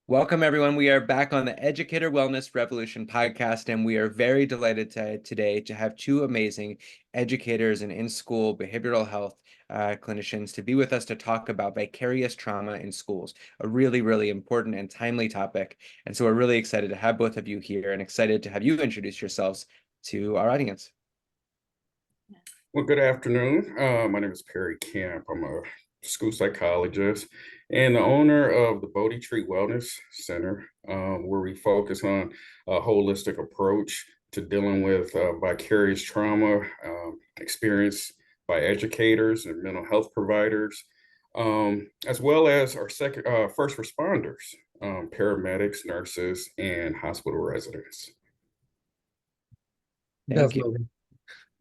Welcome, everyone. We are back on the Educator Wellness Revolution podcast, and we are very delighted today to have two amazing educators and in-school behavioral health clinicians to be with us to talk about vicarious trauma in schools, a really, really important and timely topic. And so we're really excited to have both of you here and excited to have you introduce yourselves to our audience. Well, good afternoon. My name is Perry Camp. I'm a school psychologist and the owner of the Bodhi Tree Wellness Center, where we focus on a holistic approach to dealing with vicarious trauma experienced by educators and mental health providers, as well as our first responders, paramedics, nurses, and hospital residents. Thank you. Definitely.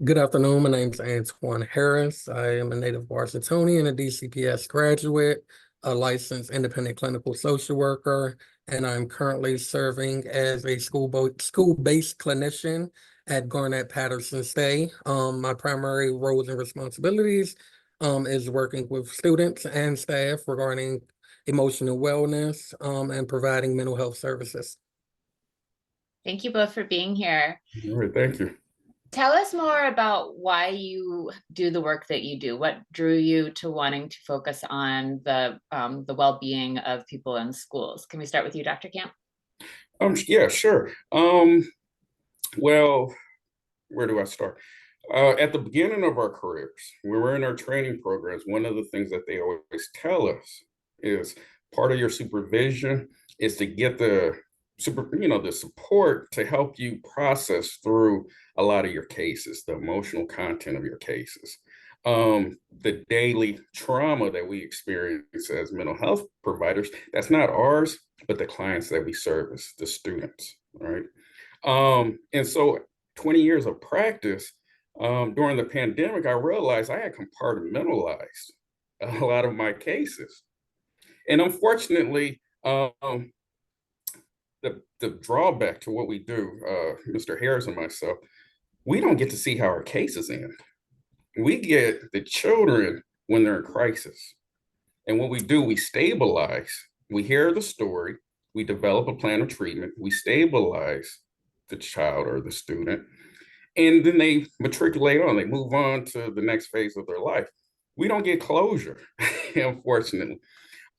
Good afternoon. My name is Antoine Harris. I am a native Washingtonian, a DCPS graduate, a licensed independent clinical social worker, and I'm currently serving as a school-based clinician at Garnett-Patterson State. My primary roles and responsibilities is working with students and staff regarding emotional wellness and providing mental health services. Thank you both for being here. All right, thank you. Tell us more about why you do the work that you do. What drew you to wanting to focus on the well-being of people in schools? Can we start with you, Dr. Camp? Yeah, sure. Well, where do I start? At the beginning of our careers, when we're in our training programs, one of the things that they always tell us is part of your supervision is to get the support to help you process through a lot of your cases, the emotional content of your cases, the daily trauma that we experience as mental health providers. That's not ours, but the clients that we service, the students, right? And so 20 years of practice, during the pandemic, I realized I had compartmentalized a lot of my cases. And unfortunately, the drawback to what we do, Mr. Harris and myself, we don't get to see how our cases end. We get the children when they're in crisis. And what we do, we stabilize. We hear the story, we develop a plan of treatment, we stabilize the child or the student, and then they matriculate on, they move on to the next phase of their life. We don't get closure, unfortunately.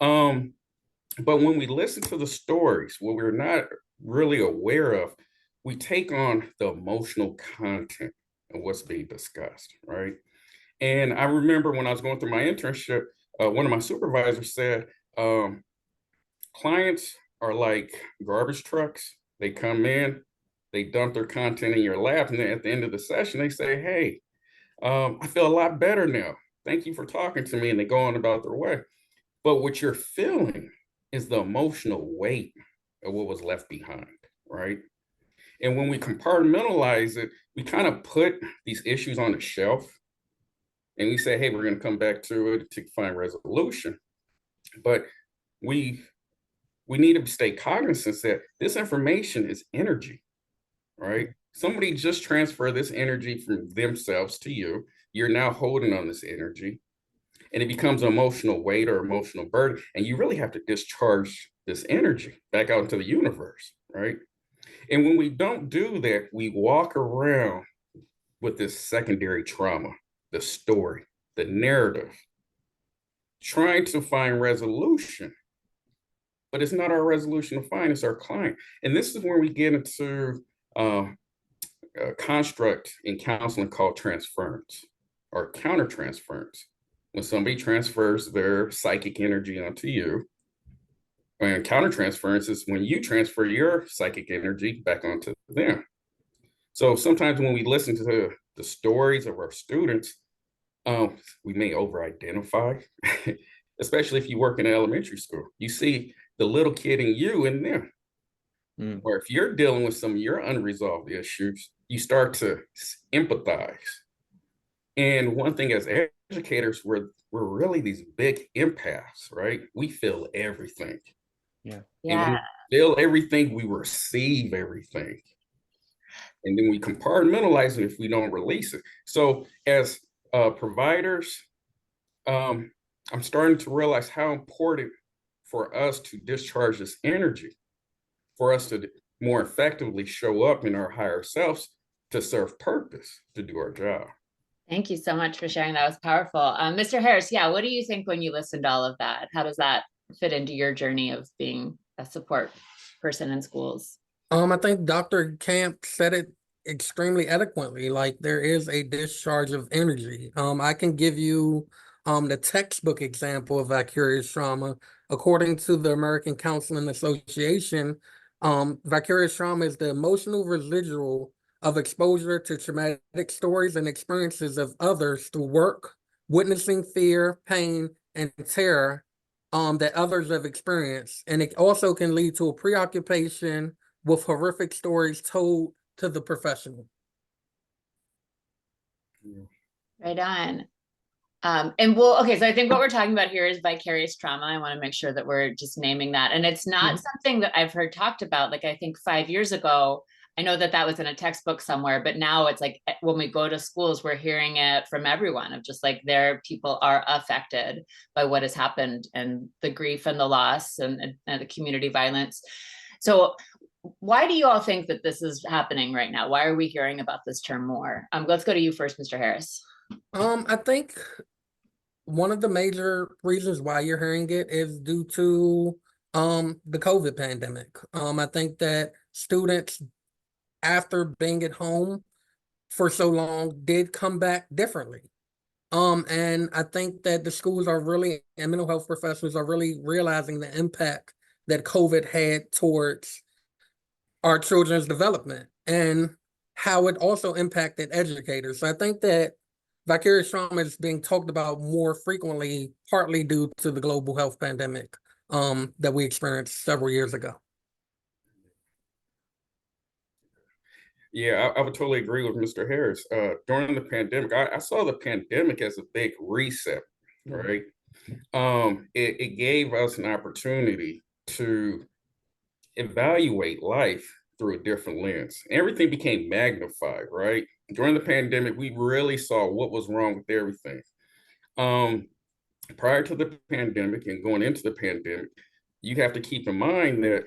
But when we listen to the stories, what we're not really aware of, we take on the emotional content of what's being discussed, right? And I remember when I was going through my internship, one of my supervisors said, clients are like garbage trucks. They come in, they dump their content in your lap, and then at the end of the session, they say, hey, I feel a lot better now. Thank you for talking to me, and they go on about their way. But what you're feeling is the emotional weight of what was left behind, right? And when we compartmentalize it, we kind of put these issues on the shelf and we say, hey, we're going to come back to it to find resolution. But we need to stay cognizant that this information is energy, right? Somebody just transferred this energy from themselves to you. You're now holding on this energy, and it becomes an emotional weight or emotional burden. And you really have to discharge this energy back out into the universe, right? And when we don't do that, we walk around with this secondary trauma, the story, the narrative, trying to find resolution. But it's not our resolution to find, it's our client. And this is where we get into a construct in counseling called transference or countertransference. When somebody transfers their psychic energy onto you, and countertransference is when you transfer your psychic energy back onto them. So sometimes when we listen to the stories of our students, we may over-identify, especially if you work in elementary school. You see the little kid in you and them. Or if you're dealing with some of your unresolved issues, you start to empathize. And one thing as educators, we're really these big empaths, right? We feel everything. Yeah. And we feel everything, we receive everything. And then we compartmentalize it if we don't release it. So as providers, I'm starting to realize how important for us to discharge this energy, for us to more effectively show up in our higher selves to serve purpose, to do our job. Thank you so much for sharing. That was powerful. Mr. Harris, yeah, what do you think when you listen to all of that? How does that fit into your journey of being a support person in schools? I think Dr. Camp said it extremely eloquently. Like, there is a discharge of energy. I can give you the textbook example of vicarious trauma. According to the American Counseling Association, vicarious trauma is the emotional residual of exposure to traumatic stories and experiences of others through work, witnessing fear, pain, and terror that others have experienced. And it also can lead to a preoccupation with horrific stories told to the professional. Right on. And we'll, okay, so I think what we're talking about here is vicarious trauma. I want to make sure that we're just naming that. And it's not something that I've heard talked about. Like, I think 5 years ago, I know that that was in a textbook somewhere, but now it's like when we go to schools, we're hearing it from everyone of just like their people are affected by what has happened and the grief and the loss and the community violence. So why do you all think that this is happening right now? Why are we hearing about this term more? Let's go to you first, Mr. Harris. I think one of the major reasons why you're hearing it is due to the COVID pandemic. I think that students, after being at home for so long, did come back differently. And I think that the schools are really, and mental health professionals are really realizing the impact that COVID had towards our children's development and how it also impacted educators. So I think that vicarious trauma is being talked about more frequently, partly due to the global health pandemic that we experienced several years ago. Yeah, I would totally agree with Mr. Harris. During the pandemic, I saw the pandemic as a big reset, right? It gave us an opportunity to evaluate life through a different lens. Everything became magnified, right? During the pandemic, we really saw what was wrong with everything. Prior to the pandemic and going into the pandemic, you have to keep in mind that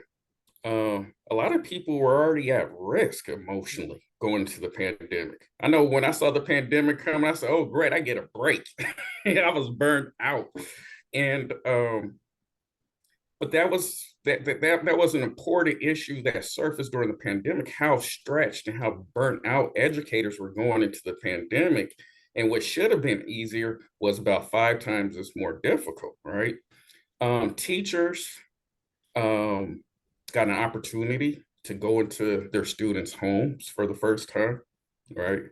a lot of people were already at risk emotionally going into the pandemic. I know when I saw the pandemic coming, I said, "Oh, great, I get a break." I was burnt out, and but that was an important issue that surfaced during the pandemic. How stretched and how burnt out educators were going into the pandemic, and what should have been easier was about 5 times as more difficult. Right? Teachers got an opportunity to go into their students' homes for the first time, right?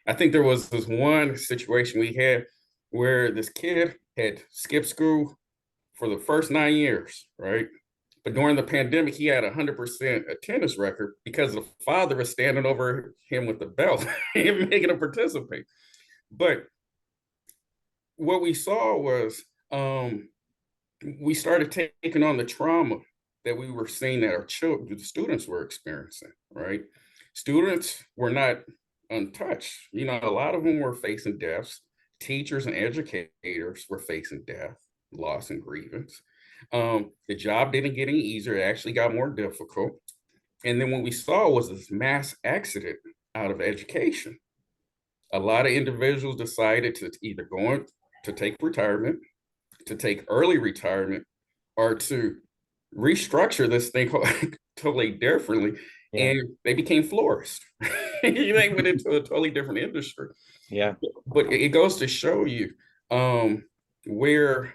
I think there was this one situation we had where this kid had skipped school for the first 9 years, right? But during the pandemic, he had 100% attendance record because the father was standing over him with the belt and making him participate. But what we saw was we started taking on the trauma that we were seeing that our children, the students were experiencing, right? Students were not untouched. You know, a lot of them were facing deaths. Teachers and educators were facing death, loss, and grievance. The job didn't get any easier. It actually got more difficult. And then what we saw was this mass exodus out of education. A lot of individuals decided to either go to take retirement, to take early retirement, or to restructure this thing totally differently. Yeah. And they became florists. They went into a totally different industry. Yeah. But it goes to show you where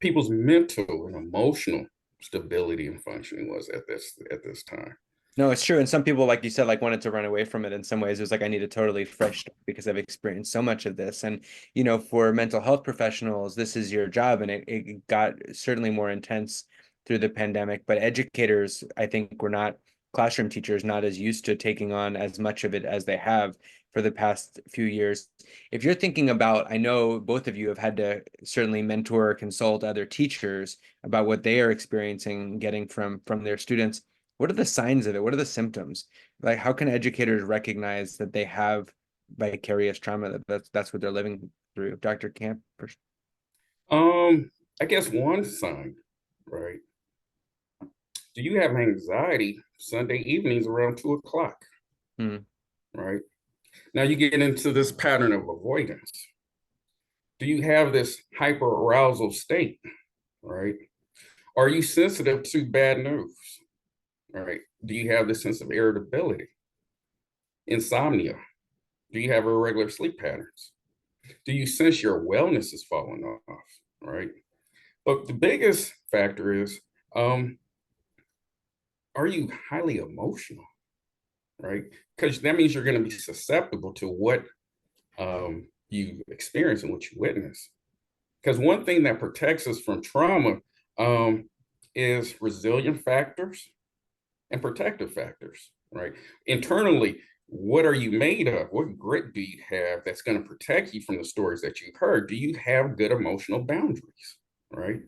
people's mental and emotional stability and functioning was at this time. No, it's true. And some people, like you said, like wanted to run away from it in some ways. It was like, I need a totally fresh start because I've experienced so much of this. And, you know, for mental health professionals, this is your job. And it got certainly more intense through the pandemic. But educators, I think, were not classroom teachers, not as used to taking on as much of it as they have for the past few years. If you're thinking about, I know both of you have had to certainly mentor or consult other teachers about what they are experiencing, getting from their students. What are the signs of it? What are the symptoms? Like, how can educators recognize that they have vicarious trauma, that's what they're living through? Dr. Camp? I guess one sign, right? Do you have anxiety Sunday evenings around 2 o'clock? Hmm. Right? Now you get into this pattern of avoidance. Do you have this hyper arousal state? Right? Are you sensitive to bad news? Right? Do you have this sense of irritability? Insomnia? Do you have irregular sleep patterns? Do you sense your wellness is falling off? Right? But the biggest factor is, are you highly emotional? Right? Because that means you're going to be susceptible to what you experience and what you witness. Because one thing that protects us from trauma is resilient factors and protective factors, right? Internally, what are you made of? What grit do you have that's going to protect you from the stories that you've heard? Do you have good emotional boundaries, right?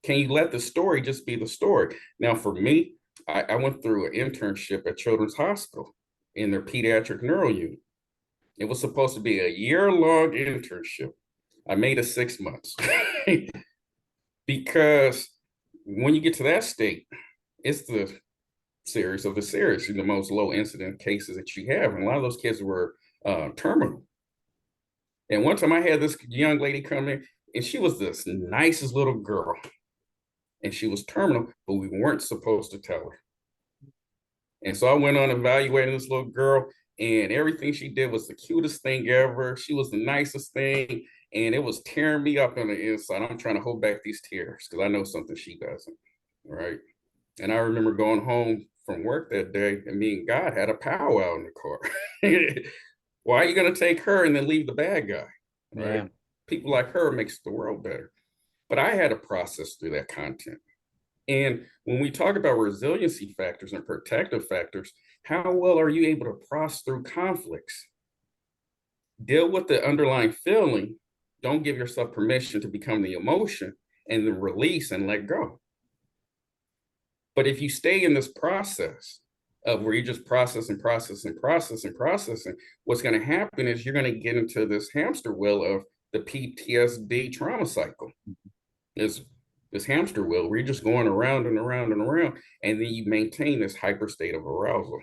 Can you let the story just be the story? Now, for me, I went through an internship at Children's Hospital in their pediatric neuro unit. It was supposed to be a year-long internship. I made it 6 months because when you get to that state, it's the series of the series, the most low incident cases that you have. And a lot of those kids were terminal. And one time I had this young lady come in, and she was the nicest little girl. And she was terminal, but we weren't supposed to tell her. And so I went on evaluating this little girl, and everything she did was the cutest thing ever. She was the nicest thing, and it was tearing me up on the inside. I'm trying to hold back these tears because I know something she doesn't, right? And I remember going home from work that day, and me and God had a powwow in the car. Why are you going to take her and then leave the bad guy, right? Yeah. People like her makes the world better. But I had to process through that content. And when we talk about resiliency factors and protective factors, how well are you able to process through conflicts? Deal with the underlying feeling. Don't give yourself permission to become the emotion, and then release and let go. But if you stay in this process of where you just process and process and process and processing, what's going to happen is you're going to get into this hamster wheel of the PTSD trauma cycle. Is this hamster wheel where you're just going around and around and around, and then you maintain this hyper state of arousal.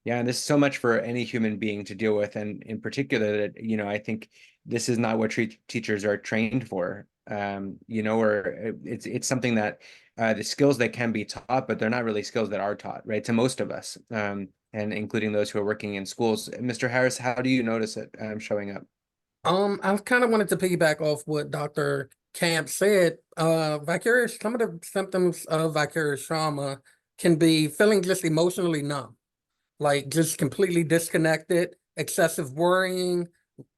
Yeah, and this is so much for any human being to deal with, and in particular, that I think this is not what teachers are trained for. Or it's something that the skills that can be taught, but they're not really skills that are taught, right, to most of us, and including those who are working in schools. Mr. Harris, how do you notice it showing up? I kind of wanted to piggyback off what Dr. Camp said. Some of the symptoms of vicarious trauma can be feeling just emotionally numb, like just completely disconnected, excessive worrying,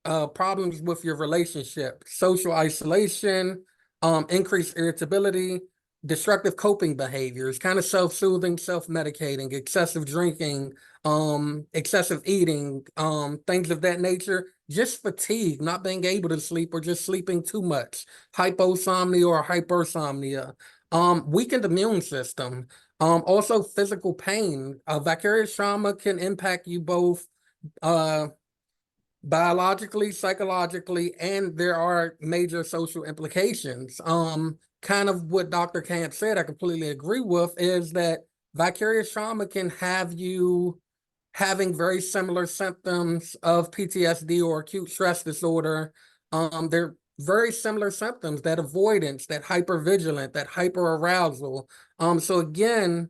problems with your relationship, social isolation, increased irritability, destructive coping behaviors, kind of self-soothing, self-medicating, excessive drinking, excessive eating, things of that nature, just fatigue, not being able to sleep or just sleeping too much, hyposomnia or hypersomnia, weakened immune system, also physical pain. Vicarious trauma can impact you both biologically, psychologically, and there are major social implications. Kind of what Dr. Camp said, I completely agree with, is that vicarious trauma can have you having very similar symptoms of PTSD or acute stress disorder. They're very similar symptoms, that avoidance, that hypervigilant, that hyperarousal. So again,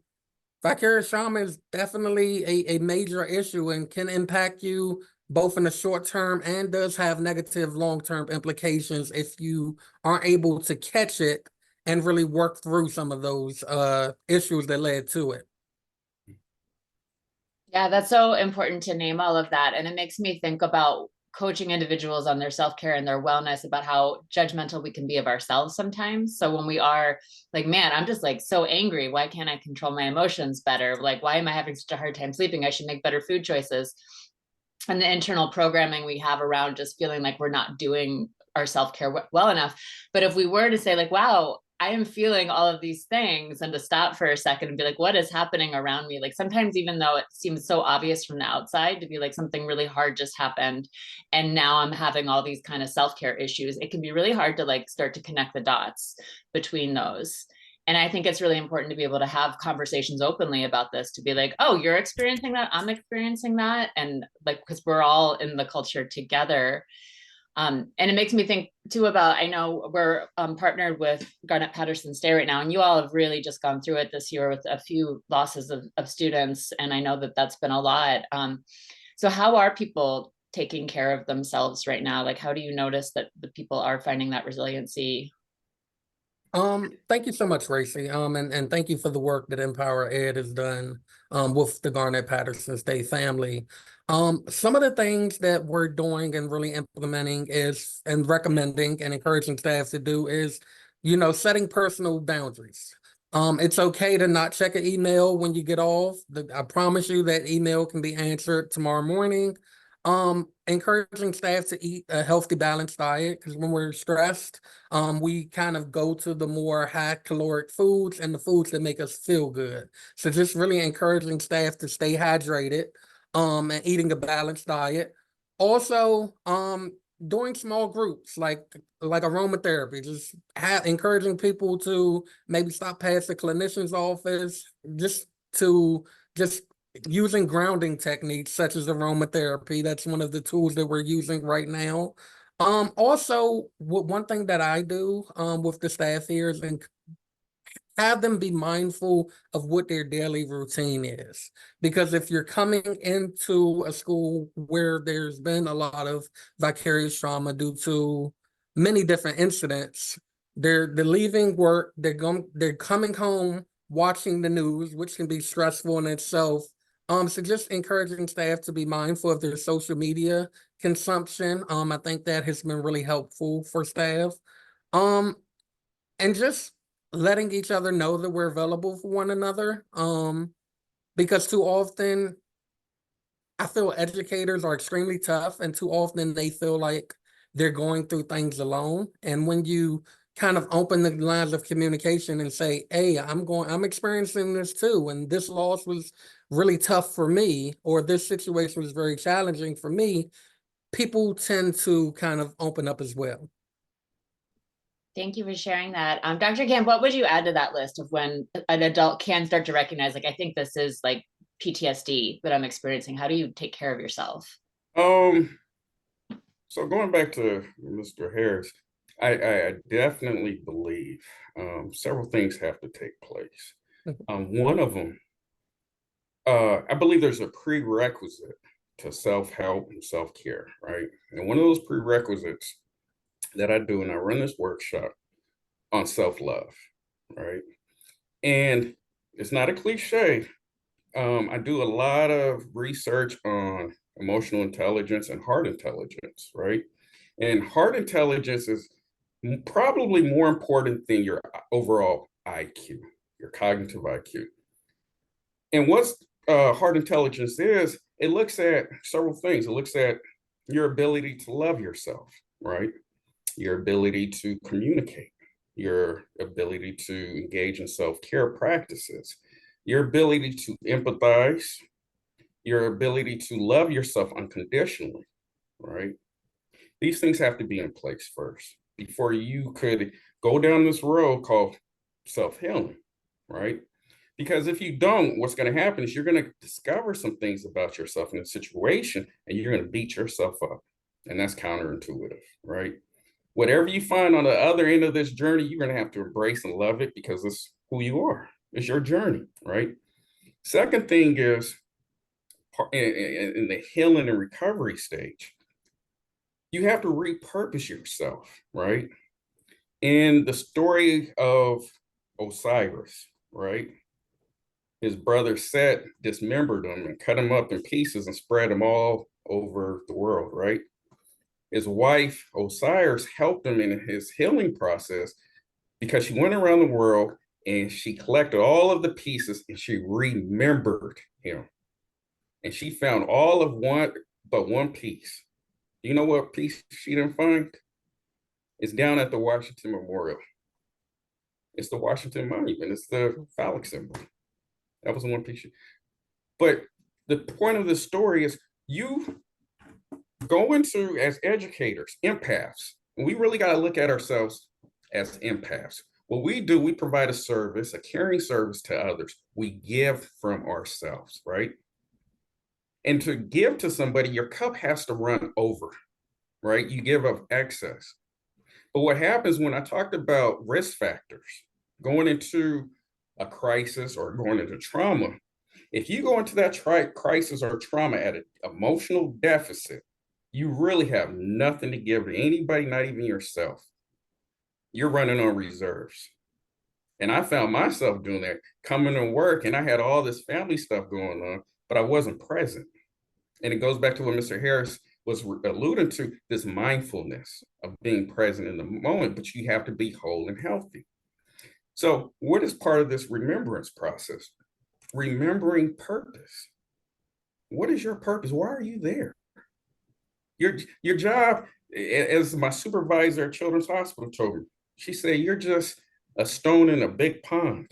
vicarious trauma is definitely a major issue and can impact you both in the short term and does have negative long-term implications if you aren't able to catch it and really work through some of those issues that led to it. Yeah, that's so important to name all of that. And it makes me think about coaching individuals on their self-care and their wellness, about how judgmental we can be of ourselves sometimes. So when we are like, man, I'm just like so angry. Why can't I control my emotions better? Like, why am I having such a hard time sleeping? I should make better food choices. And the internal programming we have around just feeling like we're not doing our self-care well enough. But if we were to say like, wow, I am feeling all of these things, and to stop for a second and be like, what is happening around me? Like sometimes, even though it seems so obvious from the outside, to be like something really hard just happened, and now I'm having all these kind of self-care issues, it can be really hard to like start to connect the dots between those. And I think it's really important to be able to have conversations openly about this, to be like, oh, you're experiencing that, I'm experiencing that. And like, because we're all in the culture together. And it makes me think too about, I know we're partnered with Garnet Patterson Stay right now, and you all have really just gone through it this year with a few losses of students. And I know that that's been a lot. So how are people taking care of themselves right now? Like, how do you notice that the people are finding that resiliency? Thank you so much, Racy. And thank you for the work that Empower Ed has done with the Garnet Patterson State family. Some of the things that we're doing and really implementing is, and recommending and encouraging staff to do is, setting personal boundaries. It's okay to not check an email when you get off. I promise you that email can be answered tomorrow morning. Encouraging staff to eat a healthy, balanced diet, because when we're stressed, we kind of go to the more high caloric foods and the foods that make us feel good. So just really encouraging staff to stay hydrated, and eating a balanced diet. Also, doing small groups like aromatherapy, just encouraging people to maybe stop past the clinician's office, just using grounding techniques such as aromatherapy. That's one of the tools that we're using right now. Also, one thing that I do with the staff here is have them be mindful of what their daily routine is. Because if you're coming into a school where there's been a lot of vicarious trauma due to many different incidents, they're leaving work, they're coming home, watching the news, which can be stressful in itself. So just encouraging staff to be mindful of their social media consumption. I think that has been really helpful for staff. Um, and just letting each other know that we're available for one another. Because too often I feel educators are extremely tough, and too often they feel like they're going through things alone. And when you kind of open the lines of communication and say, hey, I'm experiencing this too, and this loss was really tough for me, or this situation was very challenging for me, people tend to kind of open up as well. Thank you for sharing that. Dr. Camp, what would you add to that list of when an adult can start to recognize, like, I think this is like PTSD that I'm experiencing? How do you take care of yourself? So going back to Mr. Harris, I definitely believe several things have to take place. One of them, I believe there's a prerequisite to self-help and self-care, right? And one of those prerequisites that I do, and I run this workshop on self-love, right? And it's not a cliche. I do a lot of research on emotional intelligence and heart intelligence, right? And heart intelligence is probably more important than your overall IQ, your cognitive IQ. And what's heart intelligence is, it looks at several things. It looks at your ability to love yourself, right? Your ability to communicate, your ability to engage in self-care practices, your ability to empathize, your ability to love yourself unconditionally, right? These things have to be in place first before you could go down this road called self-healing, right? Because if you don't, what's going to happen is you're going to discover some things about yourself in a situation, and you're going to beat yourself up. And that's counterintuitive, right? Whatever you find on the other end of this journey, you're going to have to embrace and love it, because it's who you are. It's your journey, right? Second thing is, in the healing and recovery stage, you have to repurpose yourself, right? In the story of Osiris, right? His brother Set dismembered him and cut him up in pieces and spread him all over the world, right? His wife, Osiris, helped him in his healing process, because she went around the world and she collected all of the pieces and she remembered him. And she found all of one piece. You know what piece she didn't find? It's down at the Washington Memorial. It's the Washington Monument. It's the phallic symbol. That was one picture. But the point of the story is you go into, as educators, empaths. We really got to look at ourselves as empaths. What we do, we provide a service, a caring service to others. We give from ourselves, right? And to give to somebody, your cup has to run over, right? You give of excess. But what happens when I talked about risk factors, going into a crisis or going into trauma, if you go into that crisis or trauma at an emotional deficit, you really have nothing to give to anybody, not even yourself. You're running on reserves. And I found myself doing that, coming to work, and I had all this family stuff going on, but I wasn't present. And it goes back to what Mr. Harris was alluding to, this mindfulness of being present in the moment, but you have to be whole and healthy. So what is part of this remembrance process? Remembering purpose. What is your purpose? Why are you there? Your job, as my supervisor at Children's Hospital told me, she said, you're just a stone in a big pond.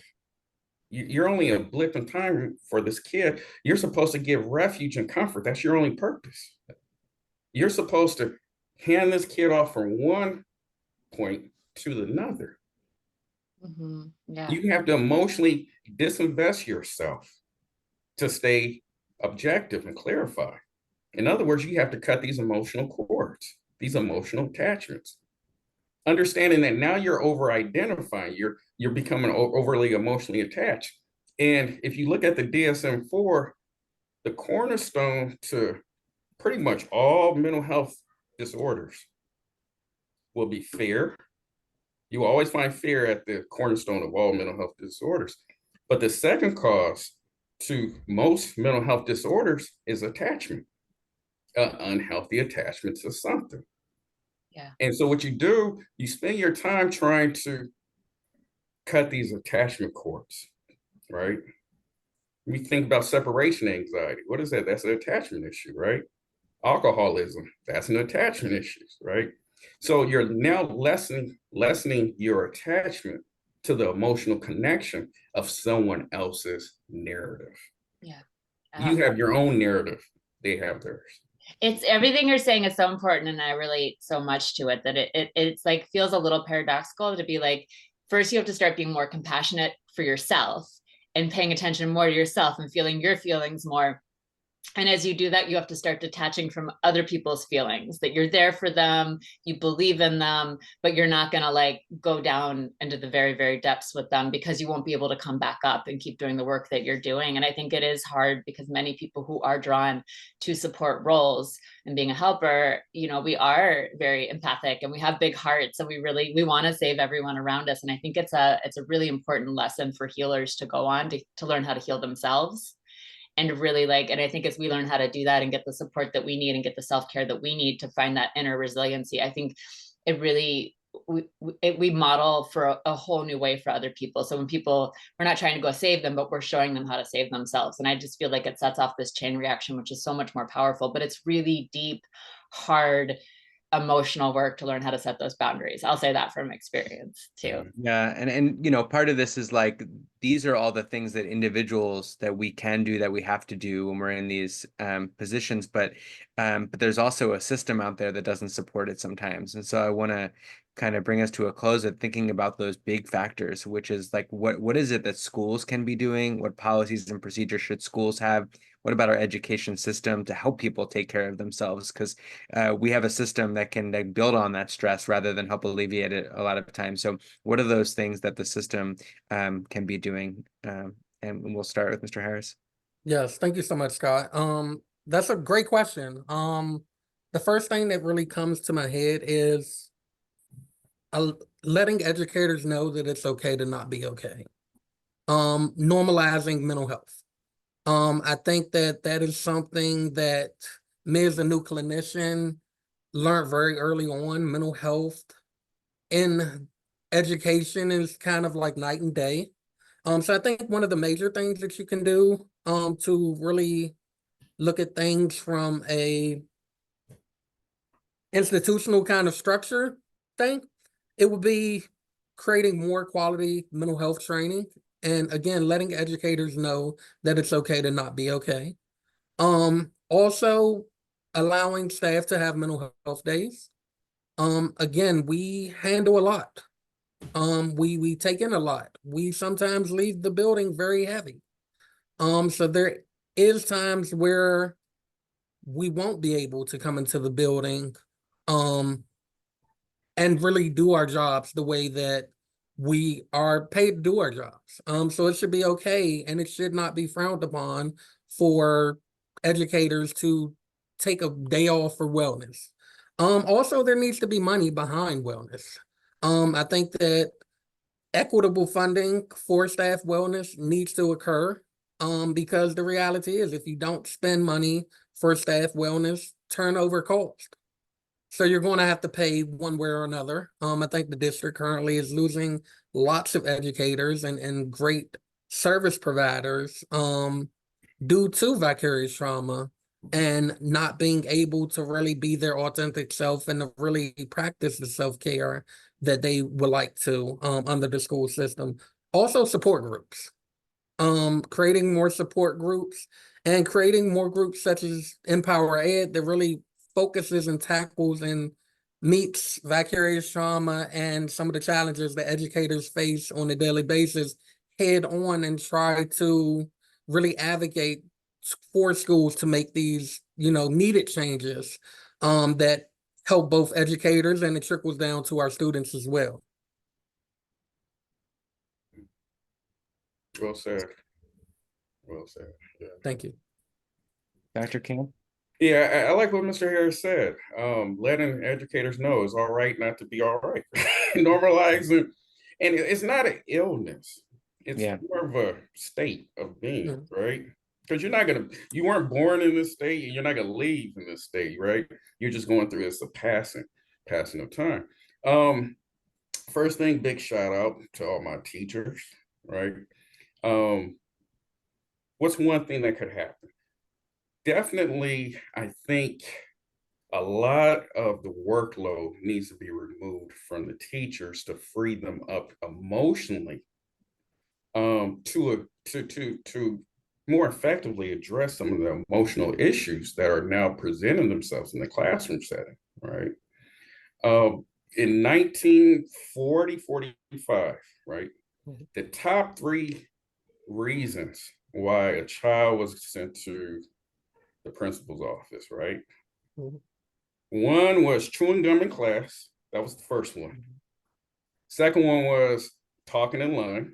You're only a blip in time for this kid. You're supposed to give refuge and comfort. That's your only purpose. You're supposed to hand this kid off from one point to another. Yeah. You have to emotionally disinvest yourself to stay objective and clarify. In other words, you have to cut these emotional cords, these emotional attachments. Understanding that now you're over-identifying, you're becoming overly emotionally attached. And if you look at the DSM-4, the cornerstone to pretty much all mental health disorders will be fear. You will always find fear at the cornerstone of all mental health disorders. But the second cause to most mental health disorders is attachment, unhealthy attachment to something. Yeah. And so what you do, you spend your time trying to cut these attachment cords, right? We think about separation anxiety. What is that? That's an attachment issue, right? Alcoholism, that's an attachment issue, right? So you're now lessening your attachment to the emotional connection of someone else's narrative. Yeah. You have your own narrative, they have theirs. It's everything you're saying is so important, and I relate so much to it that it's like feels a little paradoxical to be like, first you have to start being more compassionate for yourself and paying attention more to yourself and feeling your feelings more. And as you do that, you have to start detaching from other people's feelings, that you're there for them, you believe in them, but you're not going to like go down into the very, very depths with them, because you won't be able to come back up and keep doing the work that you're doing. And I think it is hard because many people who are drawn to support roles and being a helper, you know, we are very empathic and we have big hearts, and we want to save everyone around us. And I think it's a really important lesson for healers to go on to learn how to heal themselves. And really like, and I think as we learn how to do that and get the support that we need and get the self-care that we need to find that inner resiliency, I think it really, we model for a whole new way for other people. So when people, we're not trying to go save them, but we're showing them how to save themselves. And I just feel like it sets off this chain reaction, which is so much more powerful, but it's really deep, hard, emotional work to learn how to set those boundaries. I'll say that from experience too. Yeah, and you know, part of this is like, these are all the things that individuals that we can do, that we have to do when we're in these positions, but there's also a system out there that doesn't support it sometimes. And so I want to kind of bring us to a close of thinking about those big factors, which is like, what is it that schools can be doing? What policies and procedures should schools have? What about our education system to help people take care of themselves? Because we have a system that can like, build on that stress rather than help alleviate it a lot of times. So what are those things that the system can be doing? And we'll start with Mr. Harris. Yes, thank you so much, Scott. That's a great question. The first thing that really comes to my head is letting educators know that it's okay to not be okay. Normalizing mental health. I think that is something that me as a new clinician learned very early on. Mental health in education is kind of like night and day. So I think one of the major things that you can do to really look at things from a institutional kind of structure thing, it would be creating more quality mental health training, and again, letting educators know that it's okay to not be okay. Also allowing staff to have mental health days. Again, we handle a lot. We take in a lot. We sometimes leave the building very heavy. So there is times where we won't be able to come into the building, and really do our jobs the way that we are paid to do our jobs. So it should be okay, and it should not be frowned upon for educators to take a day off for wellness. Also, there needs to be money behind wellness. I think that equitable funding for staff wellness needs to occur, because the reality is if you don't spend money for staff wellness, turnover cost. So you're going to have to pay one way or another. I think the district currently is losing lots of educators and great service providers due to vicarious trauma and not being able to really be their authentic self and to really practice the self-care that they would like to under the school system. Also support groups, creating more support groups and creating more groups such as Empower Ed that really focuses and tackles and meets vicarious trauma and some of the challenges that educators face on a daily basis head on, and try to really advocate for schools to make these, needed changes that help both educators, and it trickles down to our students as well. Well said. Well said. Yeah. Thank you. Dr. King? Yeah, I like what Mr. Harris said. Letting educators know it's all right not to be all right. Normalizing, and it's not an illness. It's more of a state of being, right? Because you weren't born in this state, and you're not gonna leave in this state, right? You're just going through it's a passing of time. First thing, big shout out to all my teachers, right? What's one thing that could happen? Definitely, I think a lot of the workload needs to be removed from the teachers to free them up emotionally, to more effectively address some of the emotional issues that are now presenting themselves in the classroom setting, right? In 1940, 45, right? The top 3 reasons why a child was sent to the principal's office, right? One was chewing gum in class. That was the first one. Second one was talking in line.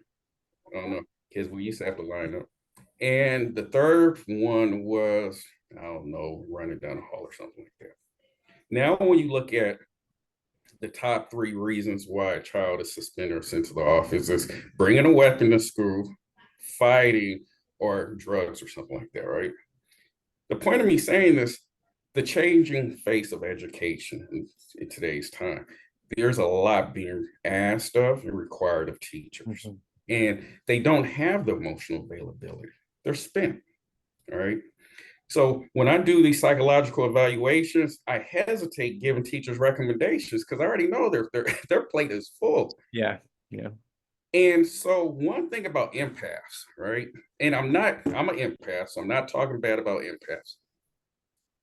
I don't know, kids, we used to have to line up. And the third one was, I don't know, running down the hall or something like that. Now, when you look at the top 3 reasons why a child is suspended or sent to the office, is bringing a weapon to school, fighting, or drugs or something like that, right? The point of me saying this, the changing face of education in today's time, there's a lot being asked of and required of teachers. And they don't have the emotional availability. They're spent, all right? So when I do these psychological evaluations, I hesitate giving teachers recommendations because I already know their plate is full. Yeah. And so one thing about empaths, right? And I'm an empath, so I'm not talking bad about empaths.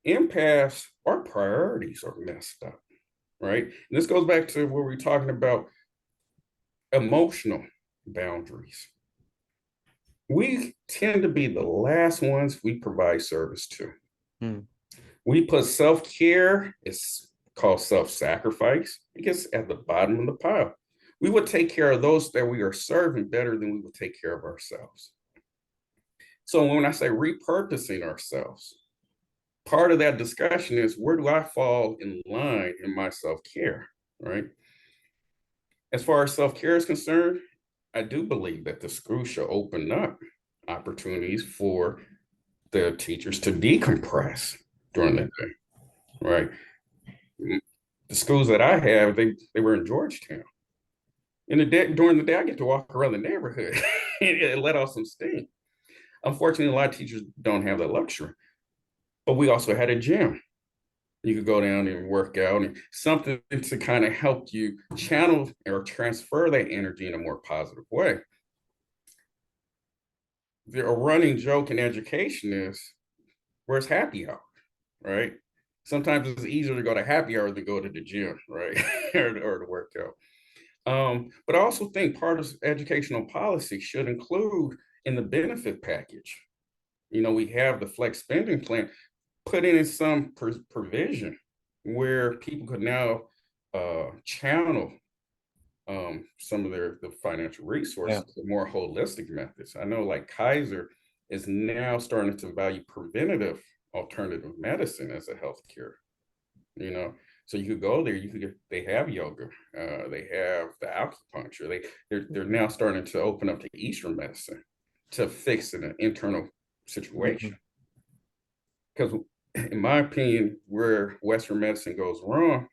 Empaths, our priorities are messed up, right? And this goes back to where we're talking about emotional boundaries. We tend to be the last ones we provide service to. We put self-care, it's called self-sacrifice. It gets at the bottom of the pile. We would take care of those that we are serving better than we would take care of ourselves. So when I say repurposing ourselves, part of that discussion is, where do I fall in line in my self-care, right? As far as self-care is concerned, I do believe that the school should open up opportunities for the teachers to decompress during the day, right? The schools that I have, they were in Georgetown. During the day, I get to walk around the neighborhood and let off some steam. Unfortunately, a lot of teachers don't have that luxury. But we also had a gym. You could go down and work out, and something to kind of help you channel or transfer that energy in a more positive way. A running joke in education is, where's happy hour, right? Sometimes it's easier to go to happy hour than go to the gym, right? or to work out. But I also think part of educational policy should include in the benefit package. You know, we have the flex spending plan, put in some provision where people could now channel some of the financial resources to more holistic methods. I know like Kaiser is now starting to value preventative alternative medicine as a healthcare, you know. So you could go there, you could they have yoga, they have the acupuncture, they're now starting to open up to Eastern medicine to fix an internal situation. Because in my opinion, where Western medicine goes wrong,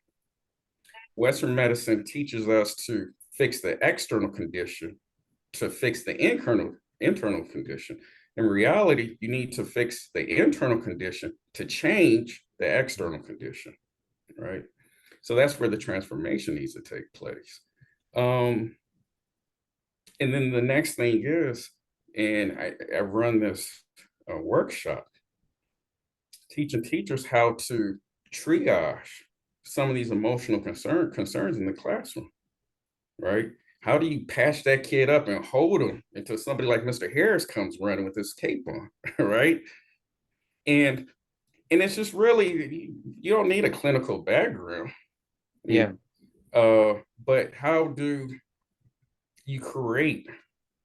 Western medicine teaches us to fix the external condition to fix the internal condition. In reality, you need to fix the internal condition to change the external condition, right? So that's where the transformation needs to take place. And then the next thing is, and I run this workshop teaching teachers how to triage some of these emotional concerns in the classroom, right? How do you patch that kid up and hold him until somebody like Mr. Harris comes running with his cape on, right? And it's just really, you don't need a clinical background. Yeah. But how do you create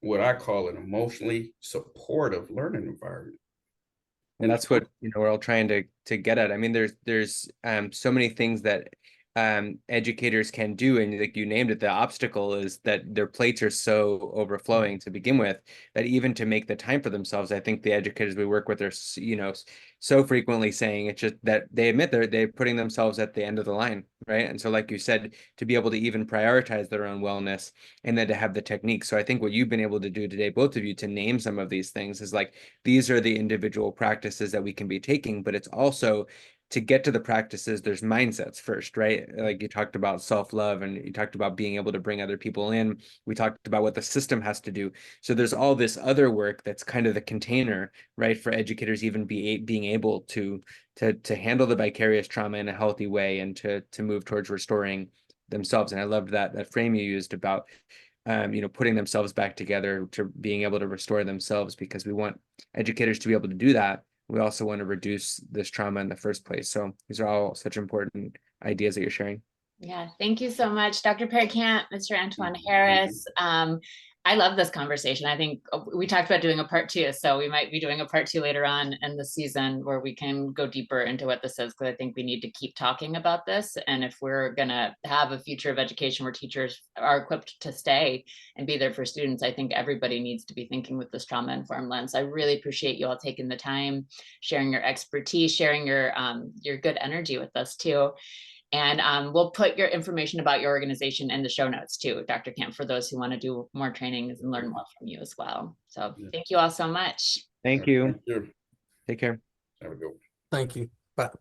what I call an emotionally supportive learning environment? And that's what, you know, we're all trying to get at. I mean, there's so many things that educators can do, and like you named it, the obstacle is that their plates are so overflowing to begin with that even to make the time for themselves, I think the educators we work with are, you know, so frequently saying it's just that they admit they're putting themselves at the end of the line, right? And so like you said, to be able to even prioritize their own wellness and then to have the technique. So I think what you've been able to do today, both of you, to name some of these things is like, these are the individual practices that we can be taking, but it's also to get to the practices, there's mindsets first, right? Like you talked about self-love and you talked about being able to bring other people in. We talked about what the system has to do. So there's all this other work that's kind of the container, right, for educators even being able to handle the vicarious trauma in a healthy way and to move towards restoring themselves. And I loved that frame you used about you know, putting themselves back together to being able to restore themselves, because we want educators to be able to do that. We also want to reduce this trauma in the first place. So these are all such important ideas that you're sharing. Yeah, thank you so much, Dr. Perricant, Mr. Antoine Harris. I love this conversation. I think we talked about doing a part 2, so we might be doing a part 2 later on in the season where we can go deeper into what this is, because I think we need to keep talking about this. And if we're gonna have a future of education where teachers are equipped to stay and be there for students, I think everybody needs to be thinking with this trauma-informed lens. I really appreciate you all taking the time, sharing your expertise, sharing your good energy with us too. And we'll put your information about your organization in the show notes too, Dr. Camp, for those who want to do more trainings and learn more from you as well. So thank you all so much. Thank you. Thank you. Take care. Have a good one. Thank you. Bye.